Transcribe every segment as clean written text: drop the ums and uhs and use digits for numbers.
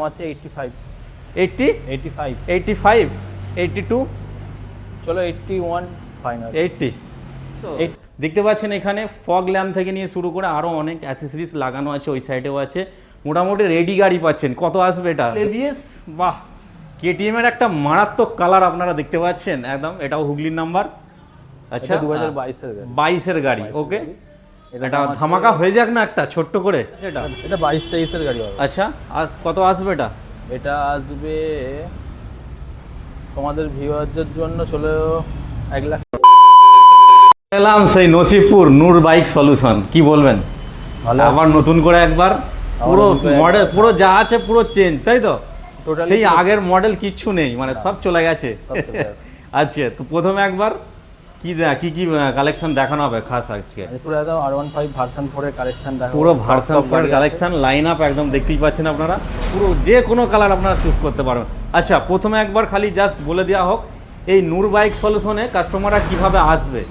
আছে 85 80 85 85 82 চলো 81 ফাইনাল 80। তো দেখতে পাচ্ছেন এখানে ফগ ল্যাম্প থেকে নিয়ে শুরু করে আরও অনেক অ্যাসেসরিজ লাগানো আছে, ওই সাইডেও আছে। মোটামুটি রেডি গাড়ি পাচ্ছেন। কত আসবে এটা? এবিএস, বাহ, কেটিএম এর একটা মারাত্মক কালার আপনারা দেখতে পাচ্ছেন একদম। এটাও হুগলির নাম্বার। আচ্ছা, 2022 এর গাড়ি, 22 এর গাড়ি। ওকে, এটা ধামাকা হয়ে যাক না একটা ছোট্ট করে। এটা 22-23 এর গাড়ি হবে। আচ্ছা, আজ কত আসবে এটা? এটা আসবে তোমাদের ভিউয়ারদের জন্য চলো 1 লাখ। এলাম সেই নসিবপুর নূর বাইক সলিউশন, কি বলবেন? ভালো আবার নতুন করে একবার পুরো মডেল, পুরো যা আছে পুরো চেঞ্জ, তাই তো? সেই আগের মডেল কিচ্ছু নেই, মানে সব চলে গেছে। আচ্ছা, তো প্রথমে একবার কি কি কালেকশন দেখানো হবে খাস আজকে? পুরো একদম R15 ভার্সন 4 এর কালেকশন দেখাবো। পুরো ভার্সন 4 এর কালেকশন লাইন আপ একদম দেখতেই পাচ্ছেন আপনারা। পুরো যে কোনো কালার আপনারা চুজ করতে পারবেন। আচ্ছা, প্রথমে একবার খালি জাস্ট বলে দেওয়া হোক এই নূর বাইক সলিউশনে কাস্টমাররা কিভাবে আসবে।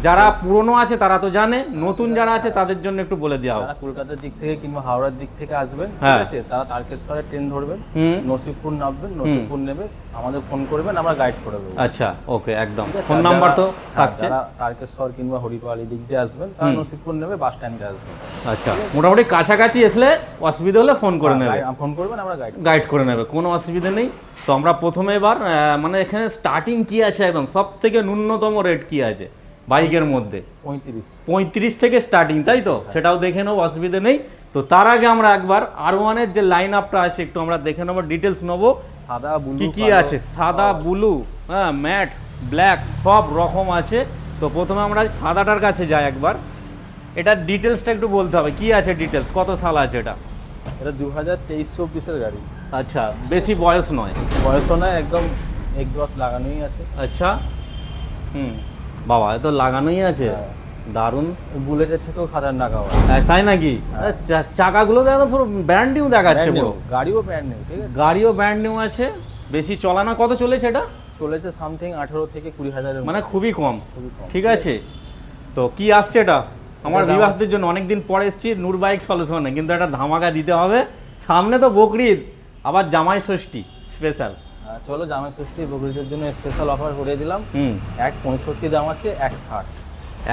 যারা পুরনো আছে তারা তো জানে, নতুন যারা আছে তাদের জন্য একটু বলে দেওয়া হোক। যারা কলকাতার দিক থেকে কিংবা হাওড়ার দিক থেকে আসবেন, ঠিক আছে, তারা তারকেশ্বরে ট্রেন ধরবেন, নসিবপুর নামবেন, নসিবপুর নেবে আমাদের ফোন করবেন, আমরা গাইড করে দেবো। আচ্ছা, ওকে, একদম ফোন নাম্বার তো থাকছে। যারা তারকেশ্বর কিংবা হরিপাল দিক দিয়ে আসবেন তারা নসিবপুর নেবে, বাস স্ট্যান্ডে আসবেন। আচ্ছা, মোটামুটি কাছাকাছি আসলে অসুবিধা হলে ফোন করে নেবে, ফোন করবেন, আমরা গাইড করে নেবে, কোনো অসুবিধা নেই। তো আমরা প্রথমে এবার মানে এখানে স্টার্টিং কি আছে, একদম সব থেকে ন্যূনতম রেট কি আছে বাইকের মধ্যে? 35 থেকে স্টার্টিং, তাই তো? সেটাও দেখে নেবো, অসুবিধা নেই। তো তার আগে আমরা একবার R1 এর যে লাইন আপটা আছে একটু আমরা দেখে নেবো, ডিটেলস নেবো। সাদা ব্লু কি কি আছে, সাদা ব্লু, হ্যাঁ, ম্যাট ব্ল্যাক, সব রকম আছে। তো প্রথমে আমরা সাদাটার কাছে যাই একবার। এটার ডিটেলসটা একটু বলতে হবে, কি আছে ডিটেলস, কত সাল আছে এটা? এটা 2023-24 এর গাড়ি। আচ্ছা, বেশি বয়স নয়, বয়সও নয়, একদম এক্সজস্ট লাগানোই আছে। আচ্ছা, বাবা, এ তো লাগানোই আছে, দারুণ। বুলেটের থেকেও খাতারনাক আওয়াজ। তাই নাকি? চাকাগুলো তো একদম পুরো ব্র্যান্ড নিউ দেখাচ্ছে, পুরো গাড়িও ব্র্যান্ড নিউ, ঠিক আছে, গাড়িও ব্র্যান্ড নিউ আছে। বেশি চলা না, কত চলেছে এটা? চলেছে সামথিং 18 থেকে 20 হাজারের, মানে খুবই কম। ঠিক আছে, তো কি আসছে এটা আমার ভিউয়ারদের জন্য? অনেকদিন পরে এসেছি নূর বাইক সলিউশনে, কিন্তু একটা ধামাকা দিতে হবে। সামনে তো বকরিদ, আবার জামাই ষষ্ঠী স্পেশাল। চলো জামাই ষষ্ঠী বকরিদের জন্য স্পেশাল অফার করে দিলাম। 165 দাম আছে, 160।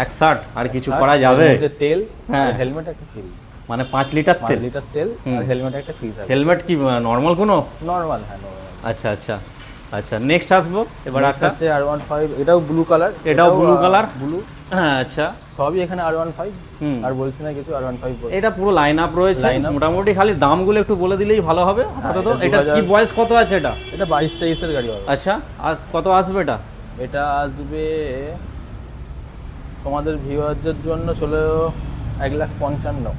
160 আর কিছু করা যাবে? তেল, হ্যাঁ, হেলমেট একটা ফ্রি, মানে 5 লিটার তেল, 5 লিটার তেল আর হেলমেট একটা ফ্রি থাকবে। হেলমেট কি নরমাল কোনো? নরমাল, হ্যাঁ নরমাল। আচ্ছা আচ্ছা আচ্ছা, নেক্সট আসবো এবার। আছে R15, এটাও ব্লু কালার, এটাও ব্লু কালার, ব্লু, হ্যাঁ। আচ্ছা, সবই এখানে R15, আর বলছি না কিছু, R15 এটা পুরো লাইন আপ রয়েছে মোটামুটি। খালি দামগুলো একটু বলে দিলেই ভালো হবে আপাতত। এটা কি বয়স কত আছে এটা? এটা 22-23 এর গাড়ি হবে। আচ্ছা, আর কত আসবে এটা? এটা আসবে তোমাদের ভিউয়ারদের জন্য চলো 1,55,000।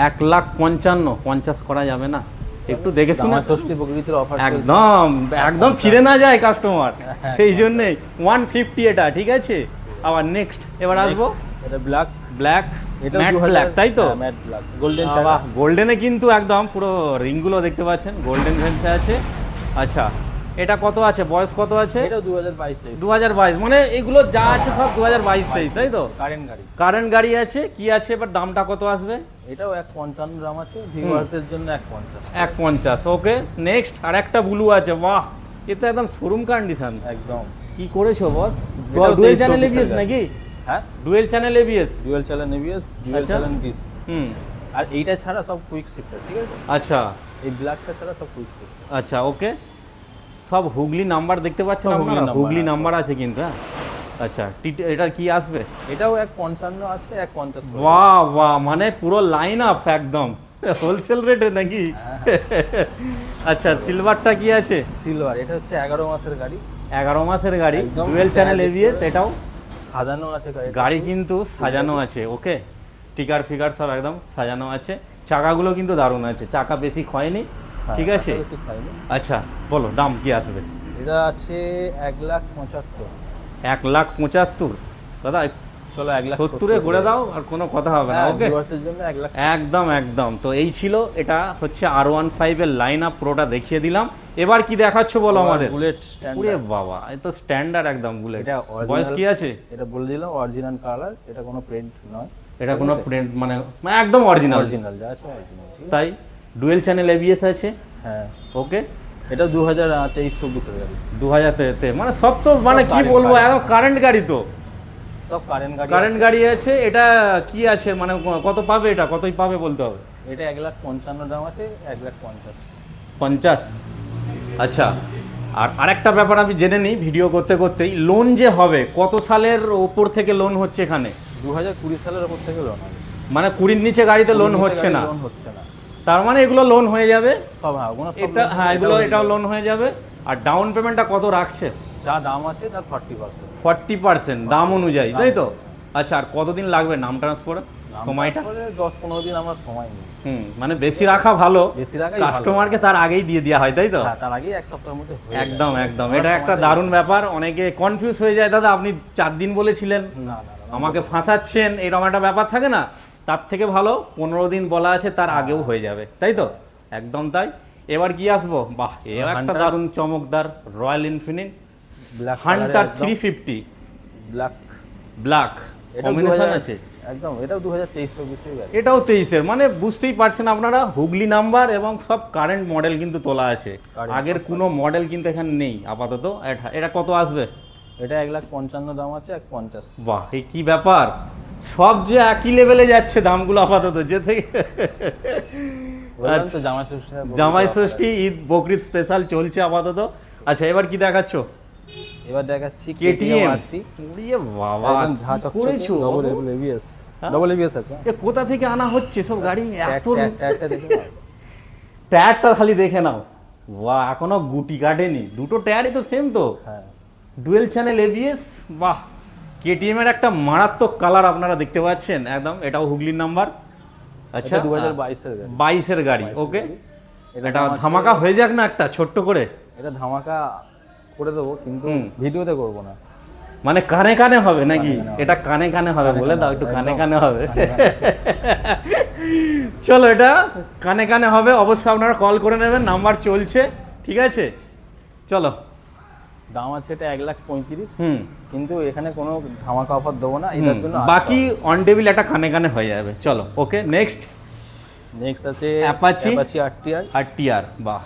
1,55,000? 50 করা যাবে না? একটু দেখে শুনে। ষষ্ঠী বকরিদের অফার একদম একদম ফিরে না যায় কাস্টমার, সেই জন্যই 150 এটা, ঠিক আছে। আবার নেক্সট এবার আসবো, এটা ব্ল্যাক, এটা ম্যাট ব্ল্যাক, তাই তো? ম্যাট ব্ল্যাক, গোল্ডেন চাকা, গোল্ডেনে কিন্তু একদম পুরো রিংগুলো দেখতে পাচ্ছেন, গোল্ডেন ভেন্সে আছে। আচ্ছা, এটা কত আছে, বয়স কত আছে? এটা 2022-23। 2022, মানে এগুলো যা আছে সব 2022-23, তাই তো? কারেন্ট গাড়ি আছে। কি আছে এবার, দামটা কত আসবে? এটাও 155 দাম আছে, ভিউয়ারদের জন্য 150। ওকে, নেক্সট আর একটা ব্লু আছে, বাহ, এটা একদম শোরুম কন্ডিশন একদম। কি করেছো বস? ডুয়েল চ্যানেল এবিএস নাকি? হ্যাঁ, dual channel ABS, dual channel disc. আর এইটা ছাড়া সব কুইক শিফটার, ঠিক আছে। আচ্ছা, এই ব্ল্যাকটা ছাড়া সব কুইক শিফটার। আচ্ছা, ওকে, সব হুগলি নাম্বার দেখতে পাচ্ছেন আপনারা, হুগলি নাম্বার আছে কিন্তু, হ্যাঁ। আচ্ছা, এটা কি আসবে? এটাও 155 আছে, 150। বাহ বাহ, মানে পুরো লাইন আপ একদম হোলসেল রেটে নাকি? আচ্ছা, সিলভারটা কি আছে? সিলভার, এটা হচ্ছে 11 মাসের গাড়ি। 11 মাসের গাড়ি, ডুয়েল চ্যানেল এবিএস, এটাও সাজানো আছে গাড়ি কিন্তু সাজানো আছে। ওকে, স্টিকার ফিগার সব একদম সাজানো আছে। চাকাগুলো কিন্তু দারুণ আছে, চাকা বেশি ক্ষয়নি, ঠিক আছে। আচ্ছা, বলো দাম কি আসবে? এটা আছে 1,75,000। 1,75,000? দাদা চলো 1,70 করে দাও, আর কোনো কথা হবে না। ওকে, একদম একদম। তো এই ছিল, এটা হচ্ছে R15 এর লাইন আপ পুরোটা দেখিয়ে দিলাম। এবার কি দেখাচ্ছ বলো আমাদের? বুলেট ওরে বাবা, এ তো স্ট্যান্ডার্ড একদম বুলেট। বয়স কি আছে? এটা বলে দিলাম, অরিজিনাল কালার, এটা কোনো প্রিন্ট নয়, এটা কোনো প্রিন্ট, মানে একদম অরিজিনাল যা আছে অরিজিনাল। তাই ডুয়েল চ্যানেল এবিএস আছে, হ্যাঁ ওকে, এটা 2023-24 গাড়ি। 2000 মানে সব তো মানে কি current বলবো, গাড়ি। একদম কারেন্ট গাড়ি তো, সব কারেন্ট গাড়ি। কারেন্ট গাড়ি আছে। এটা কি আছে মানে কত পাবে, এটা কতই পাবে বলতে হবে? এটা 1,55,000 দাম আছে, 1,50,000। 50। আচ্ছা, আর আরেকটা ব্যাপার আমি জেনে নিই ভিডিও করতে করতেই, লোন যে হবে কত সালের ওপর থেকে লোন হচ্ছে এখানে? 2020 সালের উপর থেকে লোন হবে। মানে 20-র নিচে গাড়িতে লোন হচ্ছে না? লোন হচ্ছে না। তার মানে এগুলো লোন হয়ে যাবে সব, হ্যাঁ ওগুলো সব এটা, হ্যাঁ এগুলো এটাও লোন হয়ে যাবে। আর ডাউন পেমেন্টটা কত রাখছে? যা দাম আছে তার 40%। 40% দাম অনুযায়ী, তাই তো? আচ্ছা, আর কতদিন লাগবে নাম ট্রান্সফারে? সময়টা 10-15 দিন আমার সময় নেই। মানে বেশি রাখা ভালো, বেশি রাখাই ভালো। কাস্টমারকে তার আগেই দিয়ে দেওয়া হয়, তাই তো? হ্যাঁ, তার আগেই 1 সপ্তাহের মধ্যে হয়ে একদম যায়। একদম, আমার এটা একটা সময়টা দারুণ ব্যাপার। অনেকে কনফিউজ হয়ে যায়, দাদা আপনি 4 দিন বলেছিলেন, না না না, আমাকে ফাঁসাচ্ছেন, এরকম একটা ব্যাপার থাকে না। তার থেকে ভালো 15 দিন বলা আছে, তার আগেও হয়ে যাবে, তাই তো? একদম তাই। এবার কি আসবো? বাহ, এর একটা Hunter। দারুণ চমকদার Royal Enfield black hunter 350 black. Black combination আছে একদম, এটাও 2023-24 গাড়ি। এটাও 23-এর, মানে বুঝতেই পারছেন আপনারা, হুগলি নাম্বার এবং সব কারেন্ট মডেল কিন্তু তোলা আছে। Current আগের কোনো মডেল কিন্তু এখানে নেই আপাতত। এটা কত আসবে? এটা 1,55,000 দাম আছে, 1,50,000। বাহ, এই কি ব্যাপার, সব যে একই লেভেলে যাচ্ছে দামগুলো আপাতত, যে থেকে বললাম তো জামাই ষষ্ঠী। জামাই ষষ্ঠী, ঈদ, বকরিদ স্পেশাল চলছে আপাতত। আচ্ছা, এবার কি দেখাচ্ছ? এবার দেখাচ্ছি কেটিএম RC। ওরে বাবা, একদম ঝা কি চকচকে, করেছো? Double ABS. হ্যাঁ? ডবল এবিএস আছে। এ কোথা থেকে আনা হচ্ছে সব গাড়ি? এত ট্যাগটা দেখে নাও। টায়ারটা খালি দেখে নাও, বাহ, এখনো গুটি কাটেনি, দুটো টায়ারই তো সেম তো, হ্যাঁ, ডুয়েল চ্যানেল এবিএস। বাহ, কেটিএম এর একটা মারাত্মক কালার আপনারা দেখতে পাচ্ছেন একদম, এটাও হুগলির নাম্বার। আচ্ছা, এটা 2022 এর গাড়ি। 22-এর গাড়ি, 22 ওকে। গাড়ি। এটা দাম আছে- ধামাকা হয়ে যাক না একটা ছোট্ট করে, এটা ধামাকা করে দেবো, কিন্তু ভিডিওতে করবো না। মানে কানে কানে হবে নাকি? কানে কানে এটা কানে কানে হবে, কানে বলে কানে দাও হবে, একটু, কানে একদম। কানে হবে। কানে কানে। চলো, এটা কানে কানে হবে, অবশ্যই আপনারা কল করে নেবেন, নাম্বার চলছে, ঠিক আছে? চলো। দাম আছে এটা 1,35,000। হুম। কিন্তু এখানে কোনো ধামাকা অফার দেবো না, এটার জন্য বাকি অন টেবিল একটা কানে কানে হয়ে যাবে। চলো, ওকে, নেক্সট নেক্সট আছে Apache RTR। আর টিআর। বাহ,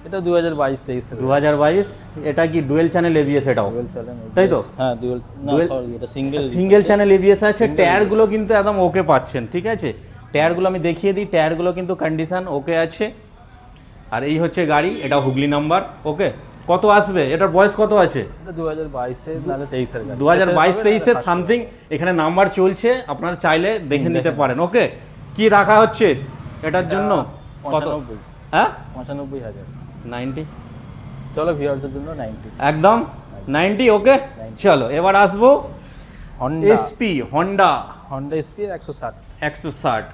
এটা 2022-23 থেকে 2022। এটা কি ডুয়েল চ্যানেল এবিএস? এটাও ডুয়েল চ্যানেল, তাই তো? হ্যাঁ ডুয়েল, না Dual- সরি এটা সিঙ্গেল। সিঙ্গেল চ্যানেল এবিএস আছে। টায়ারগুলো কিন্তু একদম ওকে পাচ্ছেন, ঠিক আছে? টায়ারগুলো আমি দেখিয়ে দিই, টায়ারগুলো কিন্তু কন্ডিশন ওকে আছে। আর এই হচ্ছে গাড়ি, এটা হুগলি নাম্বার, ওকে। কত আসবে? এটার বয়স কত আছে? এটা 2022-এর নাহলে 23-এর গাড়ি। 2022-23-এর সামথিং এখানে নাম্বার চলছে, আপনারা চাইলে দেখে নিতে পারেন, ওকে। কি রাখা হচ্ছে এটার জন্য? কত? 95,000। হ্যাঁ, 95,000। 90। চলো ভিউয়ারদের জন্য 90। একদম 90, ওকে। চলো, এবার আসবো Honda SP, Honda Honda SP 160। 160।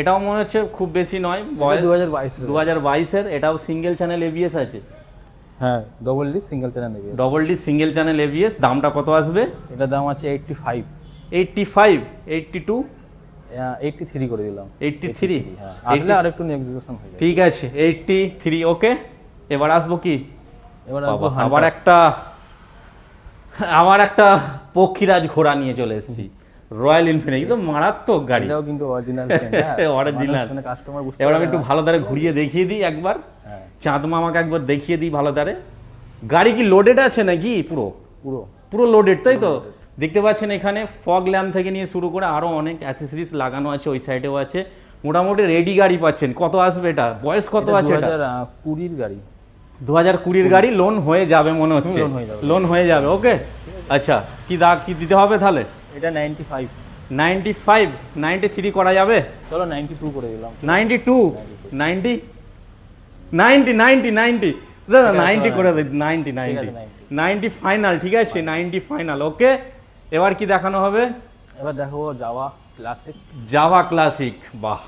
এটাও মনে হচ্ছে খুব বেশি নয় এটা বয়স, 2022-এর। 2022-এর। এটাও সিঙ্গেল চ্যানেল এবিএস আছে, হ্যাঁ double D single channel ABS. Double D single channel ABS. দামটা কত আসবে? এটা দাম আছে 85। 85, 82, 83 করে দিলাম। 83। হ্যাঁ, আসলে আর একটু নেগোসিয়েশন হয়ে যাবে। ঠিক আছে, 83, ওকে। এবার আসবো কি? এবার বাবা, আসবো আবার একটা পক্ষীরাজ ঘোড়া নিয়ে চলে এসেছি, রয়্যাল এনফিল্ড। একদম মারাত্মক গাড়ি, এটাও কিন্তু অরিজিনাল। অরিজিনাল। কাস্টমার বুঝতে এবার আমি পারে একটু না। ভালো দ্বারে ঘুরিয়ে দেখিয়ে দিই একবার, হ্যাঁ, চাঁদ মামাকে একবার দেখিয়ে দিই ভালো দ্বারে। গাড়ি কি লোডেড আছে নাকি? পুরো পুরো পুরো লোডেড, তাই তো? দেখতে পাচ্ছেন এখানে ফগ ল্যাম্প থেকে নিয়ে শুরু করে আরো অনেক অ্যাক্সেসরিজ লাগানো আছে, ওই সাইডেও আছে। মোটামুটি রেডি গাড়ি পাচ্ছেন। কত আসবে এটা? বয়স কত আছে এটা? 2020-এর গাড়ি। 2020-এর গাড়ি, লোন হয়ে যাবে মনে হচ্ছে, লোন হয়ে যাবে। লোন হয়ে যাবে, ওকে। আচ্ছা, কি দিতে হবে তাহলে? এটা 95। 95, 93 করা যাবে? চলো 92 করে দিলাম। 92, 90, 90, 90, 90, দাদা 90 করে দিই, 90, 90, 90 ফাইনাল, ঠিক আছে? 90 ফাইনাল, ওকে। এবার কি দেখানো হবে? এবার দেখো জাভা ক্লাসিক। Java classic. বাহ,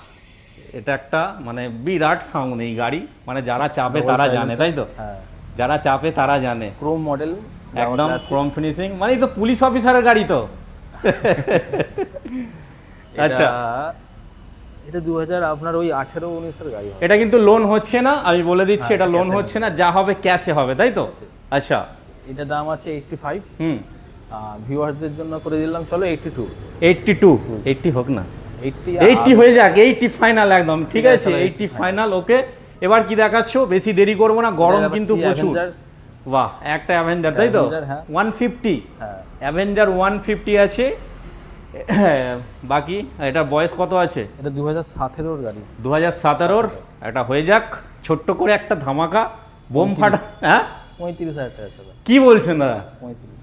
এটা একটা মানে বিরাট সাউন্ড এই গাড়ি, মানে যারা চাপে তারা জানে, তাই তো? হ্যাঁ, যারা চাপে তারা জানে। ক্রোম মডেল, একদম ক্রোম ফিনিশিং, মানে এই তো পুলিশ অফিসারের গাড়ি তো। আচ্ছা, এটা 2000 আপনার ওই 18-19-এর গাড়ি হবে। এটা কিন্তু লোন হচ্ছে না, আমি বলে দিচ্ছি, হ্যাঁ, এটা লোন cash এ হচ্ছে না, যা হবে ক্যাশে হবে, তাই তো? আচ্ছা, এটা দাম আছে 85। হুম। ভিউয়ারদের জন্য করে দিলাম চলো 82। 82, 80 হোক না, 80 80 হয়ে যাক, 80 ফাইনাল একদম, ঠিক ঠিক আছে, আছে? চলো, 80 ফাইনাল, ওকে। এবার কি দেখাচ্ছ, বেশি দেরি করবো না, গরম কিন্তু প্রচুর। Avenger, বাহ, একটা অ্যাভেঞ্জার তাই তো, Avenger, হ্যাঁ। 150 হ্যাঁ অ্যাভেঞ্জার 150 আছে। বাকি এটার বয়স কত আছে? এটা 2017 গাড়ি। 2017 এটা হয়ে যাক, ছোট্ট করে একটা ধামাকা বোম ফাটা। হ্যাঁ 35,000 টাকা চলে। কি বলছেন দাদা? 35।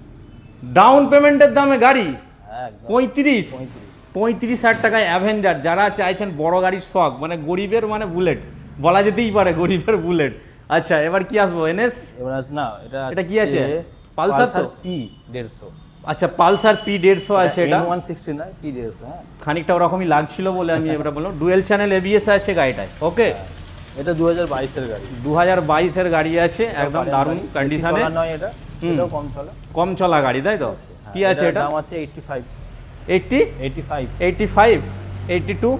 ডাউন পেমেন্টের দামে গাড়ি হ্যাঁ একদম 35? 35। 35,000 টাকায় অ্যাভেঞ্জার। যারা চাইছেন বড় গাড়ির শখ, মানে গরিবের মানে বুলেট বলা যেতেই পারে, গরিবের বুলেট। আচ্ছা এবার কি আসবো, এনএস? এবার না এটা কি আছে? পালসার তো? P150। আচ্ছা পালসার P150 আছে এটা। N160 না P150। হ্যাঁ খানিকটা ওরকমই লাগছিল বলে আমি এবার বললাম। ডুয়েল চ্যানেল এবিএস আছে গাড়িটায়, ওকে। এটা 2022 এর গাড়ি। 2022 এর গাড়ি আছে, একদম দারুণ কন্ডিশনে। নয় এটা, এটাও কম চলে। কম চলা গাড়ি তাই তো? হ্যাঁ, কি আছে এটার এটা? দাম আছে 85। 80, 85। 85, 82,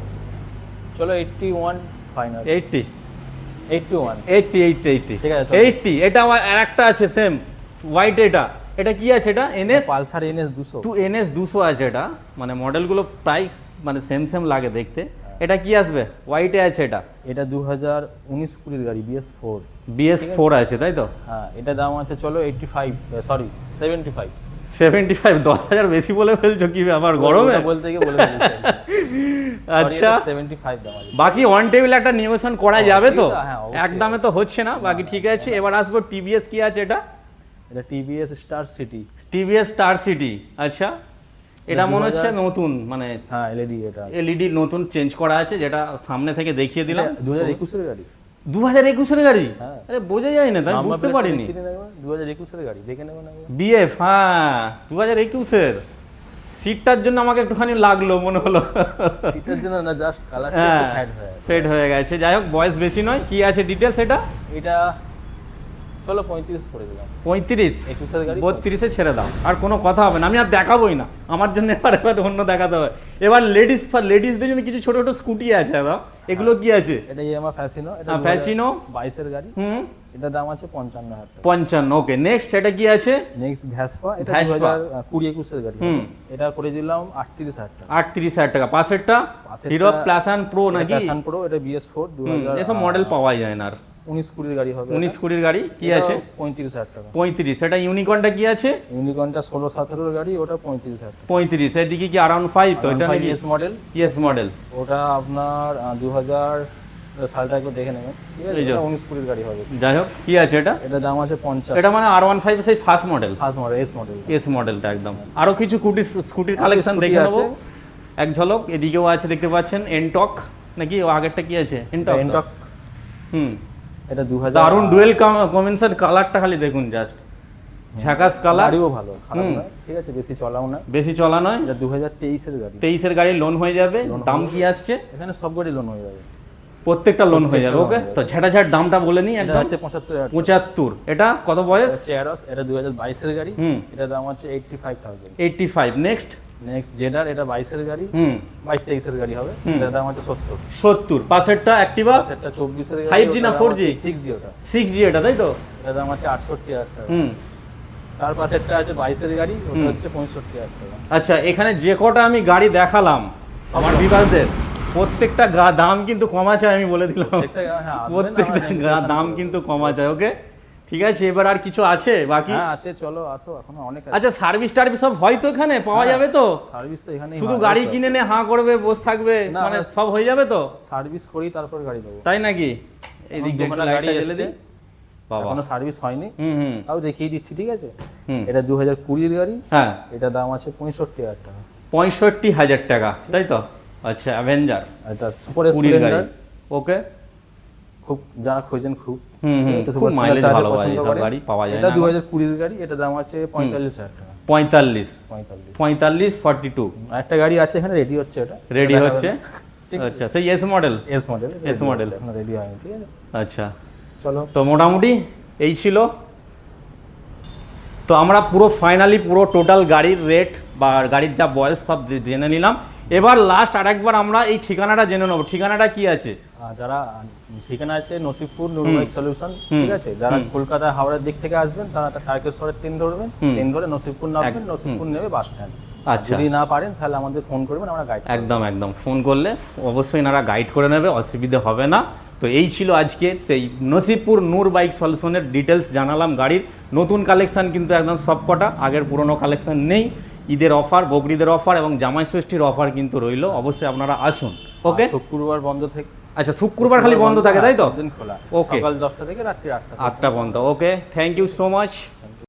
চলো 81 ফাইনাল। 80, 81। 80, ঠিক আছে, চলো। 80। এটা আমার আরেকটা আছে সেম হোয়াইট। এটা কি আছে? এটা এনএস পালসার NS 200। NS 200 আছে এটা। মানে মডেলগুলো প্রায় মানে সেম লাগে দেখতে। এটা কি আসবে? হোয়াইটে আছে এটা। এটা 2019-20 গাড়ি BS4। BS4 আছে তাই তো? হ্যাঁ এটা দাম আছে চলো 85, সরি 75। 75, 10,000 বেশি বলে ফেলছো কি ব্যাপার গরমে? ওটা বলতে গিয়ে বলে ফেলেছি। আচ্ছা 75 দাম আছে। বাকি অন টেবিল একটা নিউশন করা যাবে তো? হ্যাঁ, অবশ্যই। এক দামে তো হচ্ছে না, বাকি ঠিক আছে। এবার আসবো টিভিএস। কি আছে এটা? এটা TVS star city. TVS star city. আচ্ছা এটা মনে হচ্ছে নতুন, মানে হ্যাঁ LED এটা আছে। এলইডি নতুন চেঞ্জ করা আছে, যেটা সামনে থেকে দেখিয়ে দিলাম। 2021 এর গাড়ি। 2021 এর গাড়ি? হ্যাঁ। আরে বোঝা যায় না, তাই নাম্বার বুঝতে প্লেটটা পারিনি। দেখিয়ে দিন একবার, 2021 এর গাড়ি দেখে নেবেন একবার। বিএফ, হ্যাঁ 2021 এর। সিটটার জন্য আমাকে একটুখানি লাগলো মনে হলো। সিটের জন্য না, জাস্ট কালারটা হ্যাঁ একটু ফ্যাড হয়ে আছে। ফেড হয়ে গেছে। যাই হোক বয়স বেশি নয়। কি আছে ডিটেলস এটা? এটা চলো 35 করে দিলাম। 35? 21 এর গাড়ি 32-এ ছেড়ে দাও, আর কোনো কথা হবে না। আমি আর দেখাবোই না, আমার জন্য এবার অন্য দেখাতে হবে। এবার লেডিসদের জন্য কিছু ছোট ছোট স্কুটি আছে দাদা, এগুলো কি আছে? এটা ইয়ামা ফ্যাসিনো। এটা হ্যাঁ, ফ্যাসিনো 22 এর গাড়ি। হুম, এটা দাম আছে 55,000 টাকা। 55। ওকে নেক্সট এটা কি আছে? Next Vespa. এটা ভ্যাসপা। 2020-21 এর গাড়ি। হুম। এটা করে দিলাম 38,000 টাকা। 38,000 টাকা। পাশেরটা পাশেরটা হিরো প্যাশন প্রো নাকি? Passion pro. এটা BS4 এসব মডেল পাওয়া যায় না আর। 19-20 গাড়ি হবে। 19-20 গাড়ি। কি আছে? 35,000 টাকা। 35। এটা ইউনিকর্নটা কি আছে? ইউনিকর্নটা 16-17 এর গাড়ি, ওটা 35,000 টাকা। 35। এদিকে কি অ্যারাউন্ড 5 তো? এটা নাকি এস মডেল। Yes model. ওটা আপনার 2000 সালটা একটু দেখে নেবেন, ঠিক আছে? এই যে। এটা 19-20 গাড়ি হবে। যাই হোক কি আছে এটা? এটা দাম আছে 50। এটা মানে R15 সেই first model, first model S model. S মডেলটা একদম। আরো কিছু স্কুটির কালেকশন স্কুটি দেখে নেবো আছে। এক ঝলক। এদিকেও আছে দেখতে পাচ্ছেন এনটক নাকি? ও আগেরটা কি আছে? এনটক। এনটক। হুম, এটা 2000। দারুন ডুয়েল কম্বিনেশন। কালারটা খালি দেখুন, জাস্ট ঝাকাস কালার। গাড়িও ভালো, খারাপ নয়, ঠিক আছে? বেশি চলাও না। বেশি চলা নয়। এটা 2023 এর গাড়ি। 23 এর গাড়ি লোন হয়ে যাবে। দাম কি আসছে? এখানে সব গাড়ি লোন হয়ে যাবে। প্রত্যেকটা লোন হয়ে যাবে। ওকে, তো ঝাঁটাঝাট দামটা বলে নিই এটা একদম। আছে 75,000 টাকা। 75। এটা কত বয়স? চেয়ারস। এটা 2022 এর গাড়ি। হুম, এটা দাম আছে 85,000। 85। নেক্সট নেক্সট জেডার। এটা 22 এর গাড়ি। হুম, 22-23 এর গাড়ি হবে। হুম। এটার দাম আছে 70। 70। পাশেরটা অ্যাক্টিভা সেটা 24 এর গাড়ি। 5G না 4G? 6G ওটা। 6G এটা তাই তো? এটার দাম আছে 68,000 টাকা। হুম। তার পাশেরটা আছে 22 এর গাড়ি, ওটা হচ্ছে 65,000 টাকা। আচ্ছা এখানে যে কটা আমি গাড়ি দেখালাম আমার বিভাগদের, প্রত্যেকটা দাম কিন্তু কম আছে, আমি বলে দিলাম। হ্যাঁ, আসবেন, প্রত্যেকটা আমরা negotiation দাম করবো। কিন্তু কম আছে। ওকে ঠিক আছে। এবার আর কিছু আছে বাকি? হ্যাঁ আছে, চলো আসো, এখনো অনেক আছে। আচ্ছা সার্ভিস টার্ভিস সব হয় তো এখানে? পাওয়া হ্যাঁ, যাবে তো? সার্ভিস তো এখানেই শুধু হয়, গাড়ি তো। কিনে নে হাঁ করবে বসে থাকবে, না, মানে আমরা- সব হয়ে যাবে তো? সার্ভিস করি তারপর গাড়ি দেবো। তাই নাকি? এই দিক দিয়ে দুখানা লাইটটা গাড়ি জ্বেলে এসছে, দিই। বাবা। এখনো সার্ভিস হয়নি, হুম হুম তাও দেখিয়ে দিচ্ছি, ঠিক আছে? হুম। এটা 2020 এর গাড়ি। হ্যাঁ এটা দাম আছে 65,000 টাকা। 65,000 টাকা তাই তো? আচ্ছা অ্যাভেঞ্জার এটা সুপার 20 গাড়ি। স্প্লেন্ডার। ওকে। খুব যারা খোঁজেন খুব, হুম ঠিক হুম, আছে? খুব সুপার মাইলেজ স্প্লেন্ডার ভালো হয় পছন্দ এইসব করেন। গাড়ি, পাওয়া যায় এটা না। 2020 এর গাড়ি। এটা দাম আছে 45,000 টাকা। 45। 45। 42 একটা গাড়ি আছে এখানে, রেডি হচ্ছে, এটা রেডি এটা হচ্ছে। ঠিক আছে। আচ্ছা সেই S model. S model. S model। এখন রেডি হয়নি, ঠিক আছে? আচ্ছা চলো। তো মোটামুটি এই ছিল। তো আমরা পুরো ফাইনালি পুরো টোটাল গাড়ির রেট বা গাড়ির যা বয়স সব জেনে নিলাম। এবার লাস্ট আরেকবার আমরা এই ঠিকানাটা জেনে নেবো। ঠিকানাটা কি আছে? যারা ঠিকানা আছে নসিবপুর নুর বাইক সলিউশন, ঠিক আছে? যারা কলকাতা হাওড়ার দিক থেকে আসবেন তারা তারকেশ্বরের ট্রেন ধরবেন, ট্রেন ধরে নসিবপুর নামবেন, নসিবপুর নেমে বাস স্ট্যান্ড। আচ্ছা যদি না পারেন তাহলে আমাদের ফোন করবেন, আমরা গাইড একদম একদম ফোন করলে অবশ্যই এনারা গাইড করে নেবে, অসুবিধে হবে না। তো এই ছিল আজকে সেই নসিবপুর নূর বাইক সলিউশনের ডিটেলস জানালাম গাড়ির। নতুন কালেকশন কিন্তু একদম সবকটা, আগের পুরনো কালেকশন নেই। ঈদের অফার, বকরিদের অফার এবং জামাই ষষ্ঠীর অফার কিন্তু রইলো, অবশ্যই আপনারা আসুন। ওকে, শুক্রবার বন্ধ থেকে, আচ্ছা শুক্রবার খালি বন্ধ থাকে তাই তো? দিন খোলা, ওকে, সকাল 10টা থেকে রাত্রি 8টা বন্ধ। ওকে, থ্যাংক ইউ সো মাচ।